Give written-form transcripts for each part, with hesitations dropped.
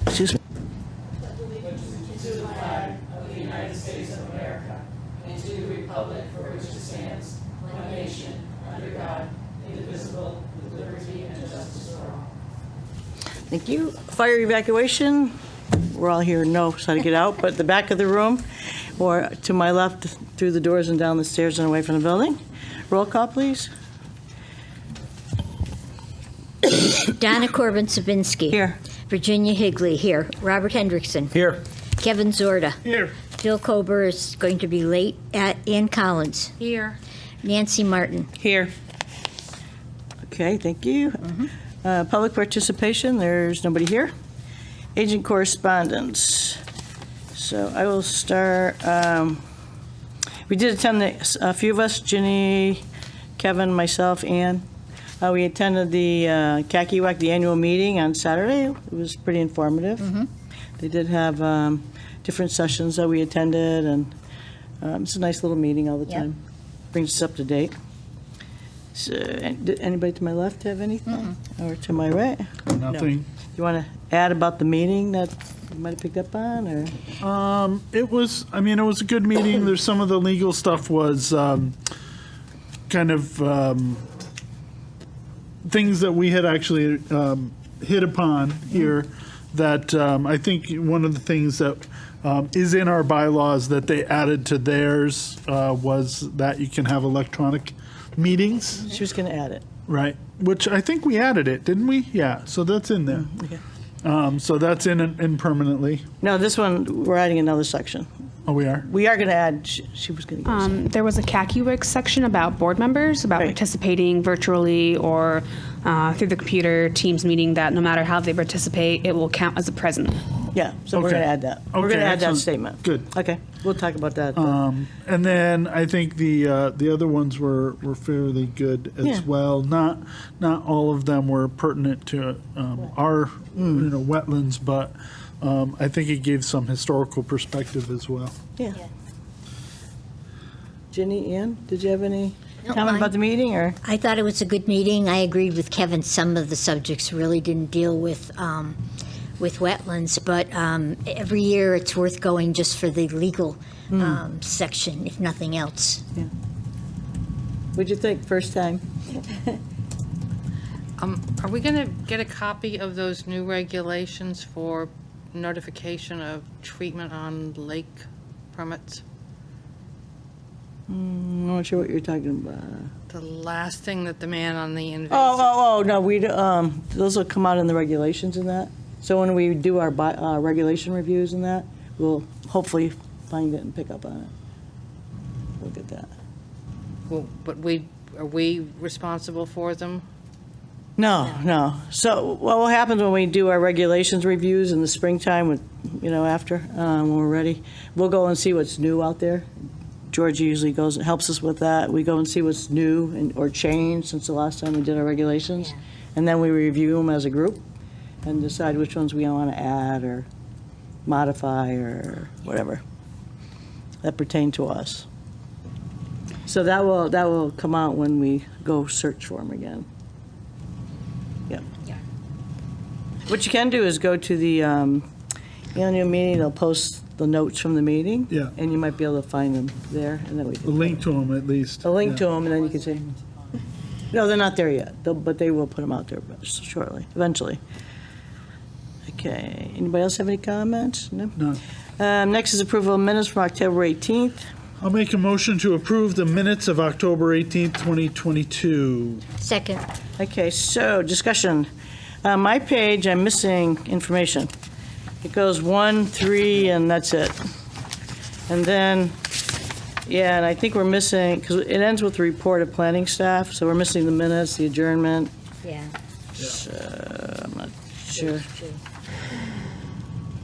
Excuse me. Thank you. Fire evacuation. We're all here, know how to get out, but the back of the room, or to my left, through the doors and down the stairs and away from the building. Roll call, please. Donna Corbin-Sabinski. Here. Virginia Higley, here. Robert Hendrickson. Here. Kevin Zorda. Here. Phil Kober is going to be late. Ann Collins. Here. Nancy Martin. Here. Okay, thank you. Public participation, there's nobody here. Agent correspondence. So I will start. We did attend, a few of us, Ginny, Kevin, myself, Ann. We attended the CACIWAC, the annual meeting on Saturday. It was pretty informative. They did have different sessions that we attended, and it's a nice little meeting all the Yep. time. Brings us up to date. So, did anybody to my left have anything? Or to my right? Nothing. You want to add about the meeting that you might have picked up on, or? It was a good meeting. There's some of the legal stuff was kind of things that we had actually hit upon here that I think one of the things that is in our bylaws that they added to theirs was that you can have electronic meetings, She was going to add it. right? Which I think we added it, didn't we? Yeah, so that's in there. Okay. So that's in permanently. No, this one, we're adding another section. Oh, we are? We are going to add, she was going to give us. There was a CACIWIC section about board members, about Right. participating virtually or through the computer Teams meeting, that no matter how they participate, it will count as a present. Yeah, so we're Okay. going to add that. We're Okay, going to add that excellent. statement. Good. Okay, we'll talk about that. And then I think the other ones were fairly good as Yeah. well. Not all of them were pertinent to our wetlands, but I think it gave some historical perspective as well. Yeah. Ginny, Ann, did you have any No, comment mine- about the meeting, or? I thought it was a good meeting. I agreed with Kevin. Some of the subjects really didn't deal with wetlands, but every year it's worth going just for the legal section, if nothing else. What'd you think, first time? Are we going to get a copy of those new regulations for notification of treatment on lake permits? I'm not sure what you're talking about. The last thing that the man on the invasive. Oh, no, those will come out in the regulations and that. So when we do our regulation reviews and that, we'll hopefully find it and pick up on it. Look at that. Well, but are we responsible for them? No. So what happens when we do our regulations reviews in the springtime, after, when we're ready, we'll go and see what's new out there. George usually goes and helps us with that. We go and see what's new or changed since the last time we did our regulations. Yeah. And then we review them as a group and decide which ones we want to add or modify or whatever that pertain to us. So that will come out when we go search for them again. Yep. Yeah. What you can do is go to the annual meeting, they'll post the notes from the meeting. Yeah. And you might be able to find them there, and then we A can. link to them at least. A link Yeah. to them, and then you can say, no, they're not there yet, but they will put them out there shortly, eventually. Okay, anybody else have any comments? No? No. Next is approval of minutes from October 18th. I'll make a motion to approve the minutes of October 18th, 2022. Second. Okay, so discussion. My page, I'm missing information. It goes 1, 3, and that's it. And then, and I think we're missing, because it ends with the report of planning staff, so we're missing the minutes, the adjournment. Yeah. So, I'm not sure.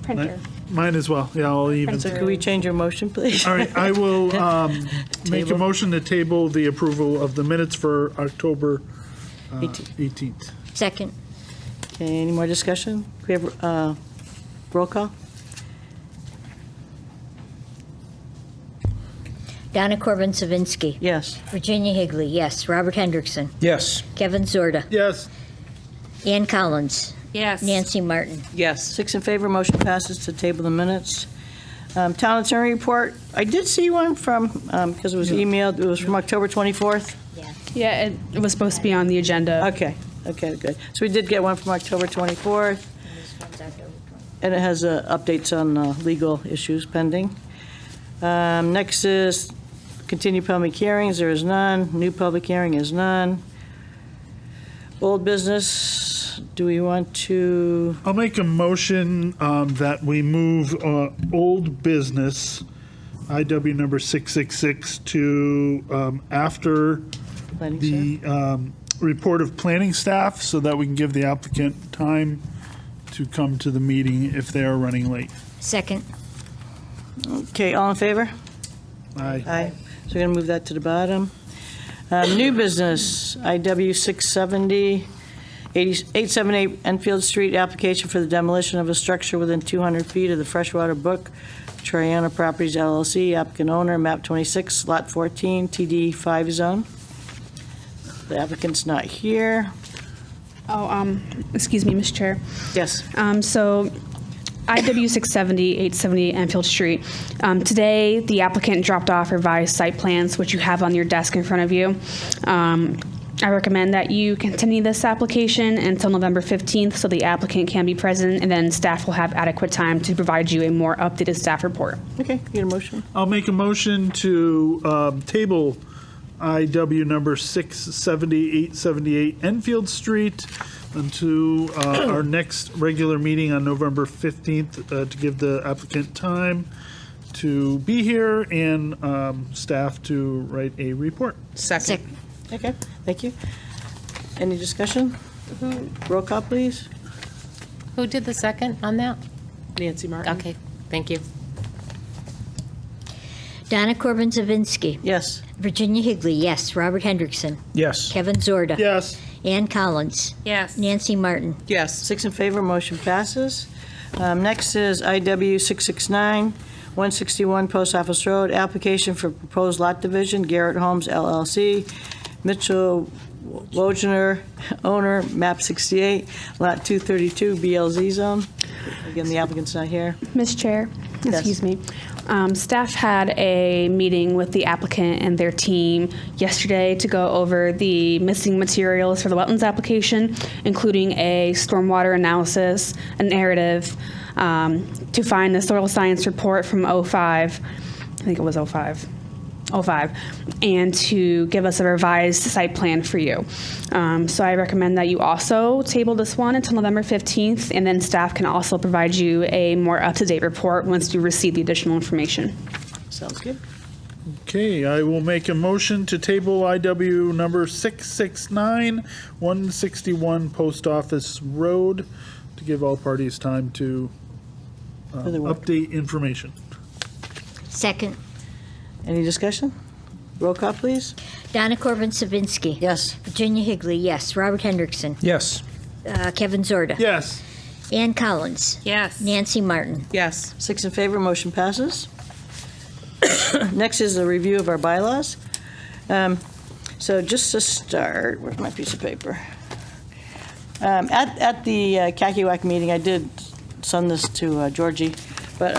Printer. Mine as well. Yeah, I'll even. So could we change your motion, please? All right, I will make a Table. motion to table the approval of the minutes for October 18th. 18th. Second. Okay, any more discussion? Can we have roll call? Donna Corbin-Sabinski. Yes. Virginia Higley, yes. Robert Hendrickson. Yes. Kevin Zorda. Yes. Ann Collins. Yes. Nancy Martin. Yes. 6 in favor, motion passes to table the minutes. Town attorney report, I did see one from, because it was emailed, it was from October 24th. Yeah, it was supposed to be on the agenda. Okay, good. So we did get one from October 24th, and it has updates on legal issues pending. Next is continued public hearings, there is none. New public hearing is none. Old business, do we want to, I'll make a motion that we move old business, IW number 666, to after planning the report of planning staff so that we can give the applicant time to come to the meeting if they are running late. Second. okay, all in favor? Aye. Aye. So we're going to move that to the bottom. New business, IW 670, 878 Enfield Street, application for the demolition of a structure within 200 feet of the Freshwater Brook, Triana Properties LLC, applicant owner, map 26, lot 14, TD 5 zone. The applicant's not here. Oh, excuse me, Mr. Chair. Yes. So IW 670, 870 Enfield Street. Today, the applicant dropped off revised site plans, which you have on your desk in front of you. I recommend that you continue this application until November 15th so the applicant can be present, and then staff will have adequate time to provide you a more updated staff report. Okay, get a motion. I'll make a motion to table IW number 670, 878 Enfield Street until our next regular meeting on November 15th to give the applicant time to be here and staff to write a report. Second. Second. Okay, thank you. Any discussion? Roll call, please. Who did the second on that? Nancy Martin. Okay, thank you. Donna Corbin Zawinski. Yes. Virginia Higley, yes. Robert Hendrickson. Yes. Kevin Zorda. Yes. Ann Collins. Yes. Nancy Martin. Yes. 6 in favor, motion passes. Next is IW 669, 161 Post Office Road, application for proposed lot division, Garrett Homes LLC, Mitchell Wojner, owner, map 68, lot 232, BLZ zone. Again, the applicant's not here. Ms. Chair, Yes. excuse me. Staff had a meeting with the applicant and their team yesterday to go over the missing materials for the wetlands application, including a stormwater analysis, a narrative, to find the soil science report from '05, I think it was '05, and to give us a revised site plan for you. So I recommend that you also table this one until November 15th, and then staff can also provide you a more up-to-date report once you receive the additional information. Sounds good. Okay, I will make a motion to table IW number 669, 161 Post Office Road, to give all parties time to For the work. update information. Second. Any discussion? Roll call, please. Donna Corbin Zawinski. Yes. Virginia Higley, yes. Robert Hendrickson. Yes. Kevin Zorda. Yes. Ann Collins. Yes. Nancy Martin. Yes. 6 in favor, motion passes. Next is a review of our bylaws. So just to start, where's my piece of paper? At the Kakiwak meeting, I did send this to Georgie, but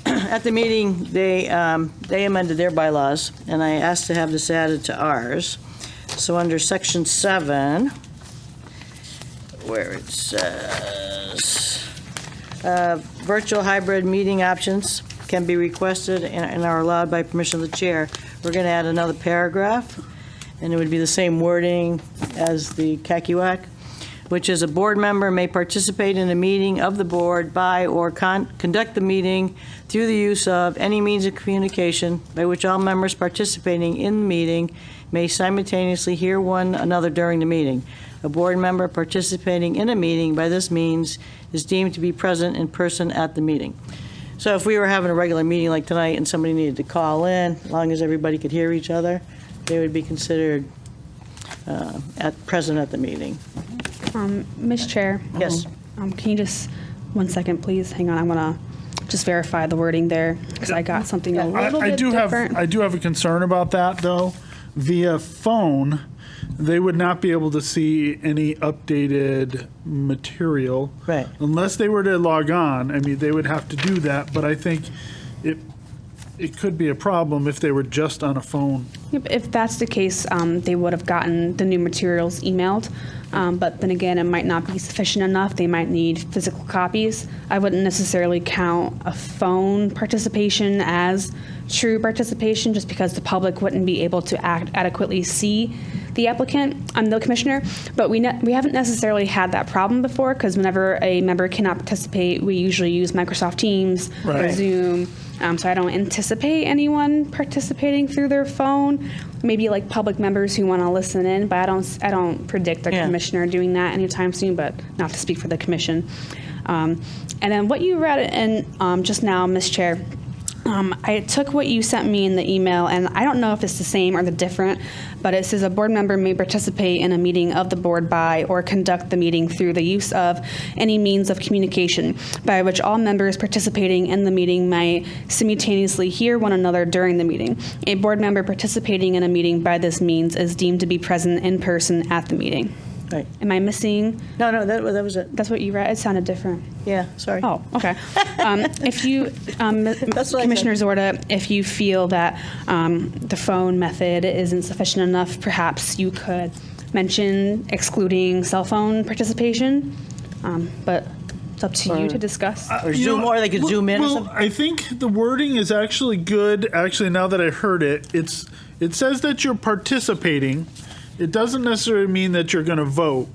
at the meeting, they amended their bylaws, and I asked to have this added to ours. So under section 7, where it says, virtual hybrid meeting options can be requested and are allowed by permission of the chair. We're going to add another paragraph, and it would be the same wording as the Kakiwak, which is a board member may participate in a meeting of the board by or conduct the meeting through the use of any means of communication by which all members participating in the meeting may simultaneously hear one another during the meeting. A board member participating in a meeting by this means is deemed to be present in person at the meeting. So if we were having a regular meeting like tonight and somebody needed to call in, as long as everybody could hear each other, they would be considered present at the meeting. Ms. Chair? Yes. Can you just, 1 second, please? Hang on, I want to just verify the wording there, because I got something a little I bit do different. have a concern about that, though. Via phone, they would not be able to see any updated material. Right. Unless they were to log on. I mean, they would have to do that, but I think it could be a problem if they were just on a phone. Yep, if that's the case, they would have gotten the new materials emailed. But then again, it might not be sufficient enough. They might need physical copies. I wouldn't necessarily count a phone participation as true participation just because the public wouldn't be able to adequately see the applicant, the commissioner. But we haven't necessarily had that problem before because whenever a member cannot participate, we usually use Microsoft Teams or Right. Zoom. So I don't anticipate anyone participating through their phone. Maybe like public members who want to listen in, but I don't predict a Yeah. commissioner doing that anytime soon. But not to speak for the commission. And then what you read in just now, Ms. Chair. I took what you sent me in the email, and I don't know if it's the same or the different, but it says a board member may participate in a meeting of the board by or conduct the meeting through the use of any means of communication by which all members participating in the meeting may simultaneously hear one another during the meeting. A board member participating in a meeting by this means is deemed to be present in person at the meeting. Right. Am I missing? No, that was it. That's what you read? It sounded different. Yeah, sorry. Oh, okay. If you, That's what I Commissioner Zorda, if you feel that the phone method isn't sufficient enough, perhaps you could mention excluding cell phone participation. But it's up to you to discuss. Or Zoom, or they could Zoom in or Well, something. I think the wording is actually good. Actually, now that I heard it, it says that you're participating. It doesn't necessarily mean that you're going to vote.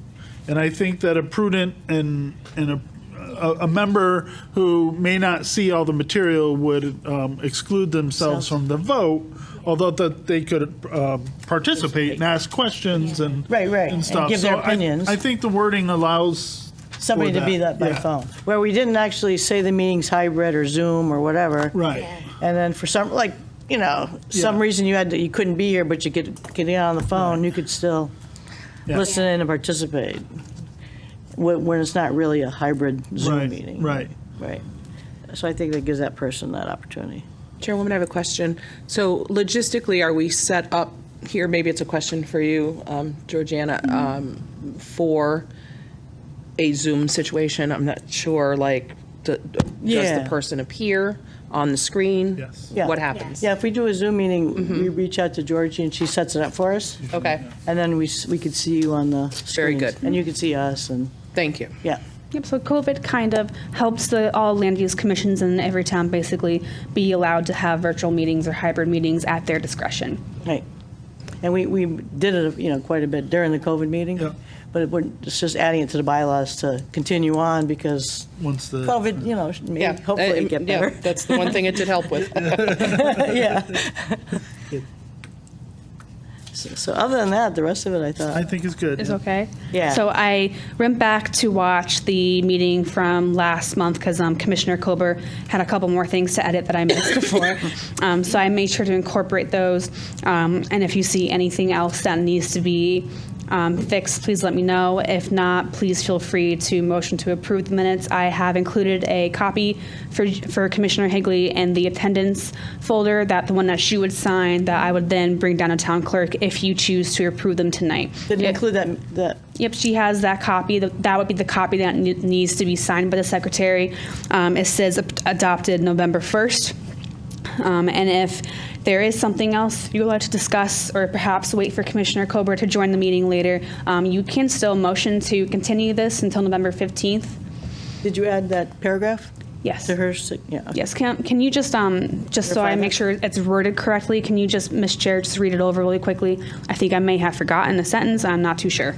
And I think that a prudent and a member who may not see all the material would exclude themselves from the vote, although that they could participate and ask questions and Right, and and stuff. give their So opinions. I think the wording allows Somebody for to be that by yeah. phone. Where we didn't actually say the meeting's hybrid or Zoom or whatever. Right. And then for some, like, some Yeah. reason you couldn't be here, but you could get in on the phone, you could still Yeah. listen in and participate. When it's not really a hybrid Zoom Right, meeting. right. Right. So I think that gives that person that opportunity. Chairwoman, I have a question. So logistically, are we set up here, maybe it's a question for you, Georgiana, for a Zoom situation? I'm not sure, like, does Yeah. the person appear on the screen? Yes. Yeah. What happens? Yeah, if we do a Zoom meeting, we reach out to Georgie and she sets it up for us. Okay, And then we could see you on the screens. Very good. And you could see us and, thank you. yeah. Yep, so COVID kind of helps all land use commissions in every town basically be allowed to have virtual meetings or hybrid meetings at their discretion. Right. And we did it, quite a bit during the COVID meeting. Yeah. But it's just adding it to the bylaws to continue on because Once the COVID, maybe hopefully get Yeah, better. that's the one thing it did help with. Yeah. So other than that, the rest of it, I I thought, think is good. Is okay? Yeah. So I went back to watch the meeting from last month because Commissioner Kober had a couple more things to edit that I missed before. So I made sure to incorporate those. And if you see anything else that needs to be fixed, please let me know. If not, please feel free to motion to approve the minutes. I have included a copy for Commissioner Higley in the attendance folder, the one that she would sign, that I would then bring down to town clerk if you choose to approve them tonight. didn't include that, Yep, she has that copy. That would be the copy that needs to be signed by the secretary. It says adopted November 1st. And if there is something else you would like to discuss, or perhaps wait for Commissioner Kober to join the meeting later, you can still motion to continue this until November 15th. did you add that paragraph Yes. to her? Yeah. okay. Yes, can you just so I Verify make that? sure it's worded correctly, can you just, Ms. Chair, just read it over really quickly? I think I may have forgotten a sentence, I'm not too sure.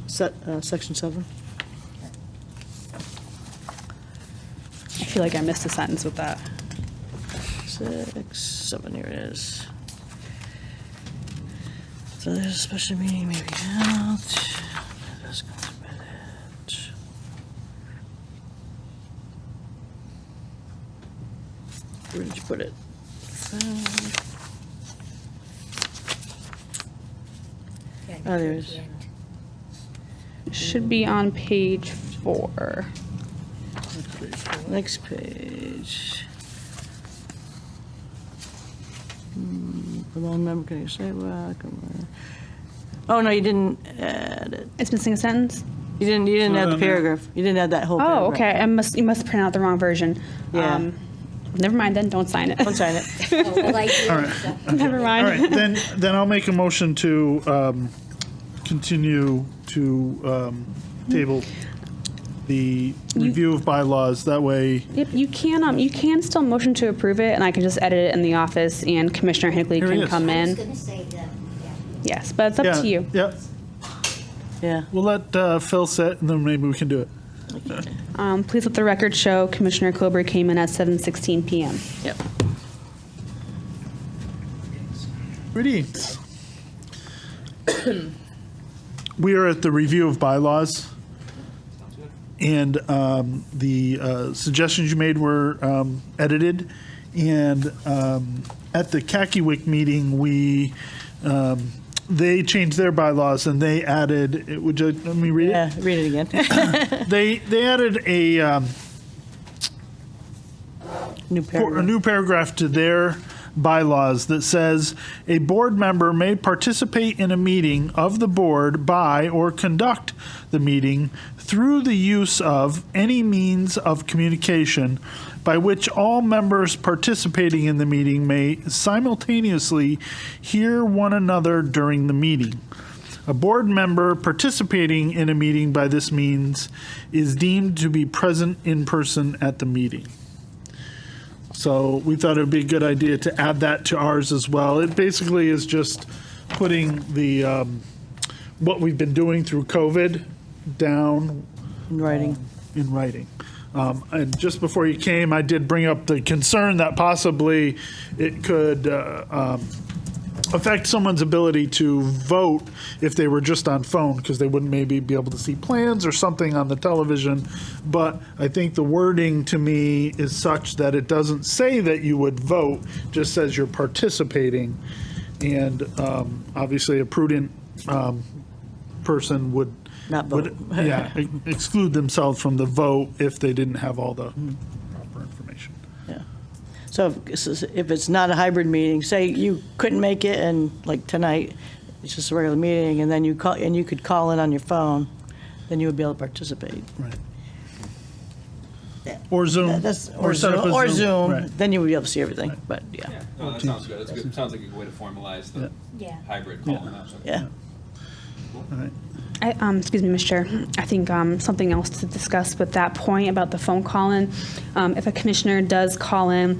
Section 7. I feel like I missed a sentence with that. 6, 7, here it is. So there's a special meeting, maybe out. Where did you put it? Oh, there it is. Should be on page 4. Next page. The one member can you say welcome? Oh, no, you didn't add it. It's missing a sentence? You didn't add the on there. paragraph. You didn't add that whole paragraph. Oh, okay. You must print out the wrong version. Yeah. Never mind then, don't sign it. Don't sign it. Well, I do, All right. so- Never All mind. right, then I'll make a motion to continue to table the review of bylaws. That way, Yep, you can still motion to approve it, and I can just edit it in the office, and Commissioner Higley Here he can is. come I was in. going to say that, yeah. Yes, but it's up yeah, to you. yeah, Yeah. we'll let Phil sit, and then maybe we can do it. Please let the record show Commissioner Kober came in at 7:16 p.m. Yep. Greetings. We are at the review of bylaws. And the suggestions you made were edited. And at the Kakiwik meeting, they changed their bylaws and they added, would you let me read it? Yeah, read it again. They added a New paragraph. new paragraph to their bylaws that says a board member may participate in a meeting of the board by or conduct the meeting through the use of any means of communication by which all members participating in the meeting may simultaneously hear one another during the meeting. A board member participating in a meeting by this means is deemed to be present in person at the meeting. So we thought it would be a good idea to add that to ours as well. It basically is just putting the, what we've been doing through COVID down In writing. in writing. And just before you came, I did bring up the concern that possibly it could affect someone's ability to vote if they were just on phone, because they wouldn't maybe be able to see plans or something on the television. But I think the wording to me is such that it doesn't say that you would vote, just says you're participating. And obviously a prudent person would Not vote. yeah, exclude themselves from the vote if they didn't have all the proper information. Yeah. So if it's not a hybrid meeting, say you couldn't make it and like tonight, it's just a regular meeting and then you call, and you could call in on your phone, then you would be able to participate. Right. Yeah. Or Zoom. That's, set up a Zoom, Right. then you would be able to see everything, but yeah, Yeah, no, that sounds good. That's good. Sounds like a good way to formalize the Yeah. hybrid calling. That's okay. yeah. All right. Excuse me, Mr. Chair. I think something else to discuss with that point about the phone call-in. If a commissioner does call in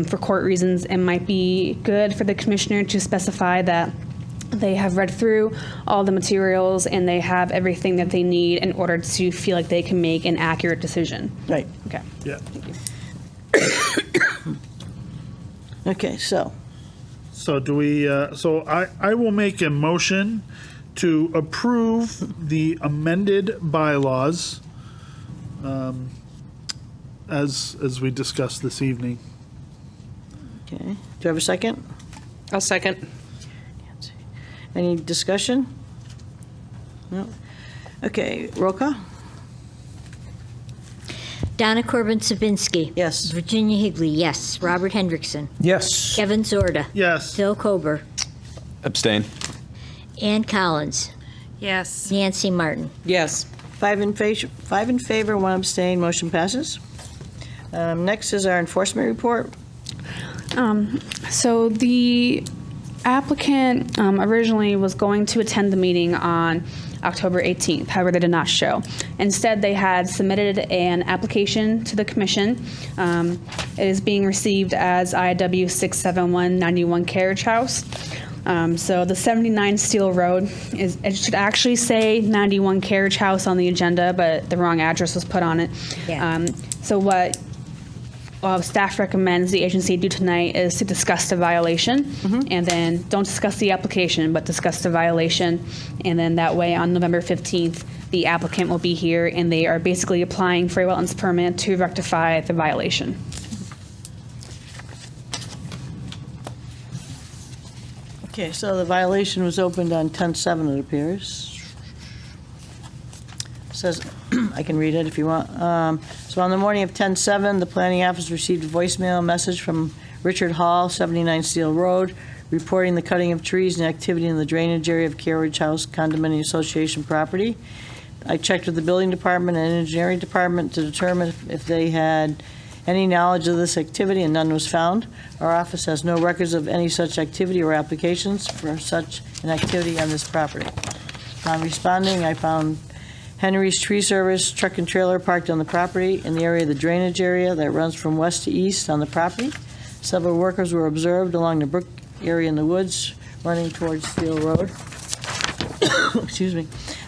for court reasons, it might be good for the commissioner to specify that they have read through all the materials and they have everything that they need in order to feel like they can make an accurate decision. Right. Okay. Yeah. Okay, so, So do we, so I will make a motion to approve the amended bylaws as we discussed this evening. okay. Do you have a second? I'll second. Any discussion? No? Okay, roll call? Donna Corbin Sabinski. Yes. Virginia Higley, yes. Robert Hendrickson. Yes. Kevin Zorda. Yes. Phil Kober. Abstain. Ann Collins. Yes. Nancy Martin. Yes. 5 in favor, 1 abstain, motion passes. Next is our enforcement report. So the applicant originally was going to attend the meeting on October 18th. However, they did not show. Instead, they had submitted an application to the commission. It is being received as IW 67191 Carriage House. So the 79 Steel Road is, it should actually say 91 Carriage House on the agenda, but the wrong address was put on it. Yeah. So what staff recommends the agency do tonight is to discuss the violation, and then don't discuss the application, but discuss the violation. And then that way, on November 15th, the applicant will be here, and they are basically applying for a wetlands permit to rectify the violation. Okay, so the violation was opened on 10/7, it appears. Says, I can read it if you want. So on the morning of 10/7, the planning office received a voicemail message from Richard Hall, 79 Steel Road, reporting the cutting of trees and activity in the drainage area of Carriage House Condominium Association property. I checked with the building department and engineering department to determine if they had any knowledge of this activity, and none was found. Our office has no records of any such activity or applications for such an activity on this property. Upon responding, I found Henry's Tree Service truck and trailer parked on the property in the area of the drainage area that runs from west to east on the property. Several workers were observed along the brook area in the woods running towards Steel Road. Excuse me.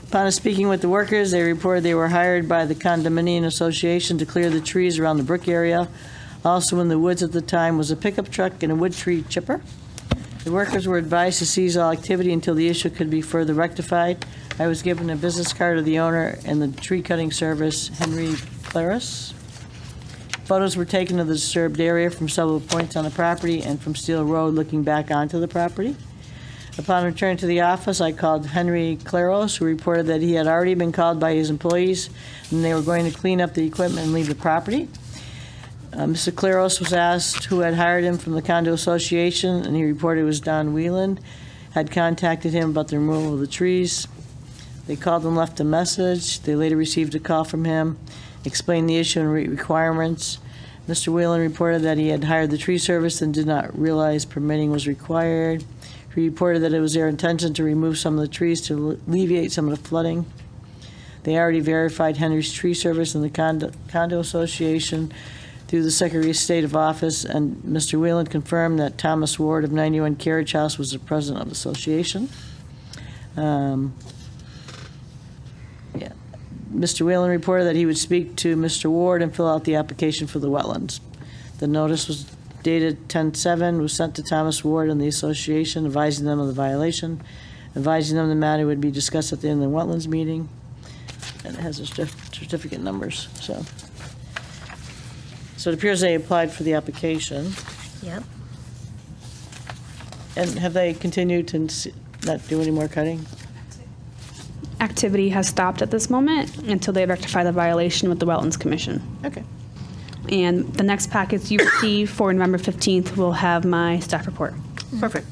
Upon speaking with the workers, they reported they were hired by the condominium association to clear the trees around the brook area. Also in the woods at the time was a pickup truck and a wood tree chipper. The workers were advised to cease all activity until the issue could be further rectified. I was given a business card of the owner and the tree cutting service, Henry Claris. Photos were taken of the disturbed area from several points on the property and from Steel Road looking back onto the property. Upon return to the office, I called Henry Claros, who reported that he had already been called by his employees and they were going to clean up the equipment and leave the property. Mr. Claros was asked who had hired him from the condo association, and he reported it was Don Whelan, had contacted him about the removal of the trees. They called and left a message. They later received a call from him, explained the issue and requirements. Mr. Whelan reported that he had hired the tree service and did not realize permitting was required. He reported that it was their intention to remove some of the trees to alleviate some of the flooding. They already verified Henry's Tree Service and the condo association through the Secretary of State of Office, and Mr. Whelan confirmed that Thomas Ward of 91 Carriage House was the president of the association. Mr. Whelan reported that he would speak to Mr. Ward and fill out the application for the wetlands. The notice was dated 10/7, was sent to Thomas Ward and the association, advising them of the violation, advising them the matter would be discussed at the end of the wetlands meeting, and it has the certificate numbers, so. So it appears they applied for the application. Yep. And have they continued to not do any more cutting? Activity has stopped at this moment until they rectify the violation with the Wetlands Commission. Okay. And the next packets you receive for November 15th will have my staff report. Perfect.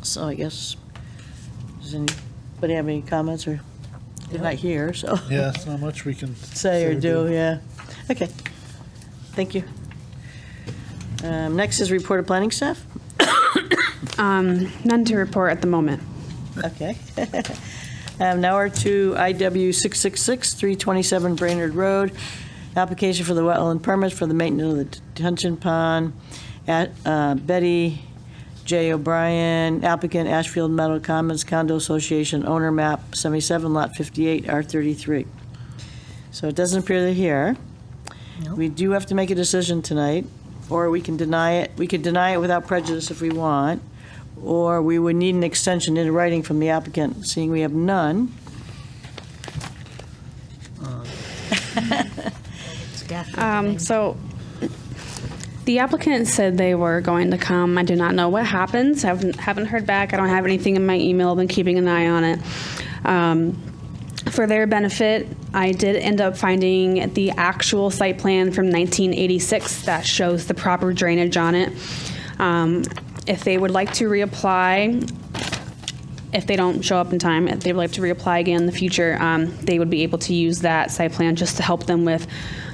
So I guess, does anybody have any comments, or they're not here, so Yeah, it's not much we can say or do, yeah. Okay. Thank you. Next is report of planning staff. None to report at the moment. Okay. Now we're to IW 666, 327 Brainerd Road. Application for the wetland permit for the maintenance of the detention pond. Betty J. O'Brien, applicant, Ashfield Meadow Commons Condo Association, owner map 77, lot 58, R33. So it doesn't appear they're here. Nope. We do have to make a decision tonight, or we can deny it. We could deny it without prejudice if we want, or we would need an extension in writing from the applicant, seeing we have none. So the applicant said they were going to come. I do not know what happens. I haven't heard back. I don't have anything in my email. I've been keeping an eye on it. For their benefit, I did end up finding the actual site plan from 1986 that shows the proper drainage on it. If they would like to reapply, if they don't show up in time, if they would like to reapply again in the future, they would be able to use that site plan just to help them with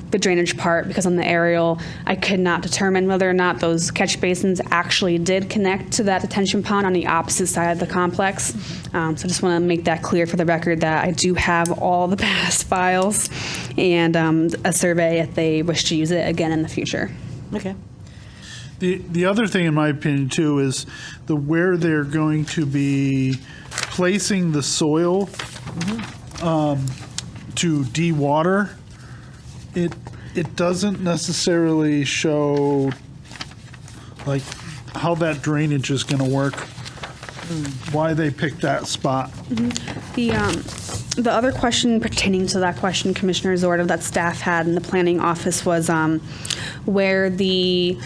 the drainage part, because on the aerial, I could not determine whether or not those catch basins actually did connect to that detention pond on the opposite side of the complex. So I just want to make that clear for the record that I do have all the past files and a survey if they wish to use it again in the future. Okay. The other thing, in my opinion, too, is where they're going to be placing the soil to de-water. It doesn't necessarily show like how that drainage is going to work. Why they picked that spot. The other question pertaining to that question, Commissioner Zorda, that staff had in the planning office was where the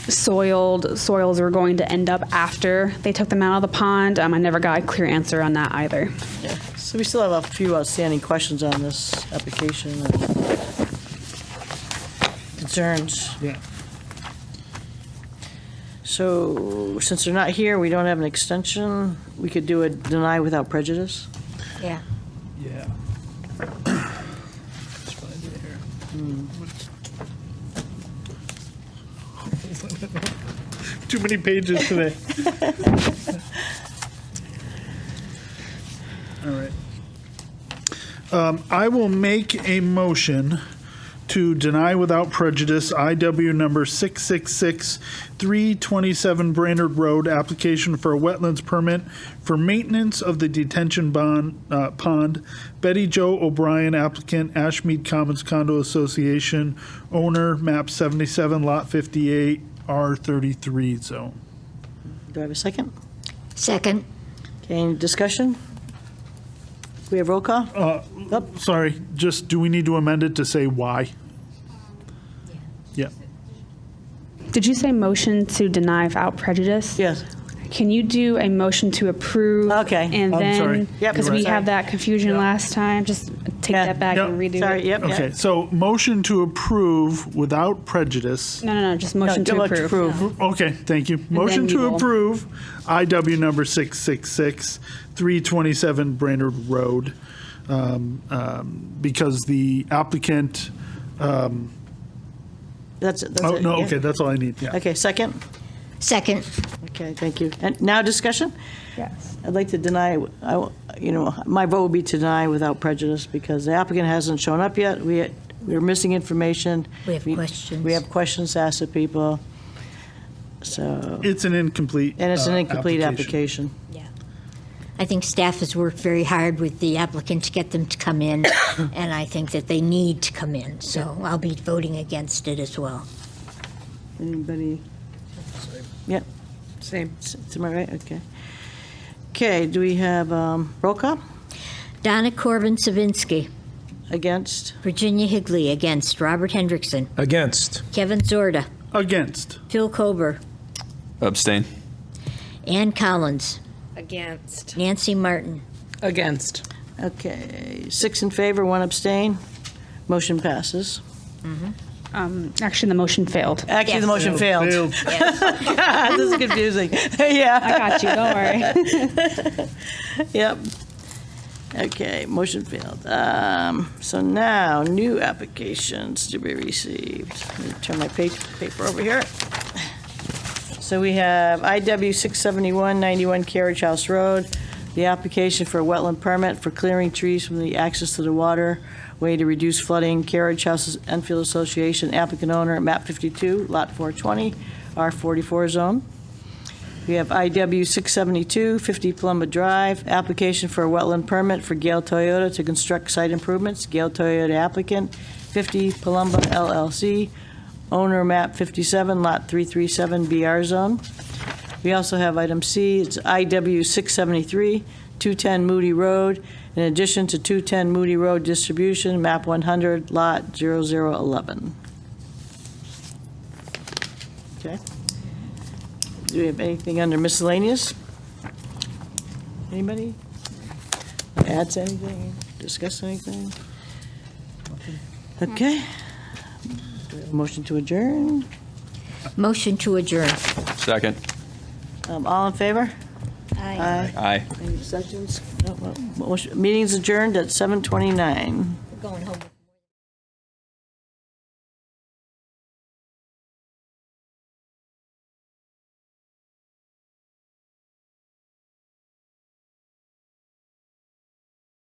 soils were going to end up after they took them out of the pond. I never got a clear answer on that either. Yeah. So we still have a few outstanding questions on this application. Concerns. Yeah. So since they're not here, we don't have an extension, we could do a deny without prejudice. Yeah. Yeah. Let's find it here. Too many pages today. All right. I will make a motion to deny without prejudice IW number 666-327 Brainerd Road, application for a wetlands permit for maintenance of the detention pond. Betty Jo O'Brien, applicant, Ashmead Commons Condo Association, owner, map 77, lot 58, R33 zone. Do I have a second? Second. Okay, any discussion? We have roll call? Sorry, just, do we need to amend it to say why? Yeah. Did you say motion to deny without prejudice? Yes. Can you do a motion to approve? Okay. And I'm sorry. then, Yep, because you're we right. had that confusion last time, just take Yeah. that back Yep. and redo Sorry, it. yep, Okay, yep. so motion to approve without prejudice. No, just motion No, to vote approve. Okay, thank you. Motion you to will- approve IW number 666-327 Brainerd Road, because the applicant, That's it. oh, no, yeah. okay, that's all I need, yeah. Okay, second? Second. Okay, thank you. And now discussion? Yes. I'd like to deny, my vote would be to deny without prejudice because the applicant hasn't shown up yet. We're missing information. We have questions. We have questions to ask the people. So, It's an incomplete. and it's an incomplete application. Yeah. I think staff has worked very hard with the applicant to get them to come in, and I think that they need to come in, so I'll be voting against it as well. Anybody? Yep, Same. am I right? Okay. Okay, do we have roll call? Donna Corbin Savinsky. Against? Virginia Higley against. Robert Hendrickson. Against. Kevin Zorda. Against. Phil Kober. Abstain. Ann Collins. Against. Nancy Martin. Against. Okay, 6 in favor, 1 abstain. Motion passes. Actually, the motion failed. Actually, the Yes. motion failed. Yes. This is confusing. Yeah. I got you, don't worry. Yep. Okay, motion failed. So now, new applications to be received. Let me turn my paper over here. So we have IW 671-91 Carriage House Road, the application for a wetland permit for clearing trees from the access to the waterway to reduce flooding. Carriage House Enfield Association, applicant owner, map 52, lot 420, R44 zone. We have IW 672, 50 Palumba Drive, application for a wetland permit for Gale Toyota to construct site improvements. Gale Toyota applicant, 50 Palumba LLC, owner map 57, lot 337, BR zone. We also have item C, it's IW 673, 210 Moody Road, in addition to 210 Moody Road distribution, map 100, lot 0011. Okay. Do we have anything under miscellaneous? Anybody? Adds anything? Discuss anything? Okay. Do we have a motion to adjourn? Motion to adjourn. Second. All in favor? Aye. Aye. Any abstentions? No, well, motion- Meeting's adjourned at 7:29. We're going home.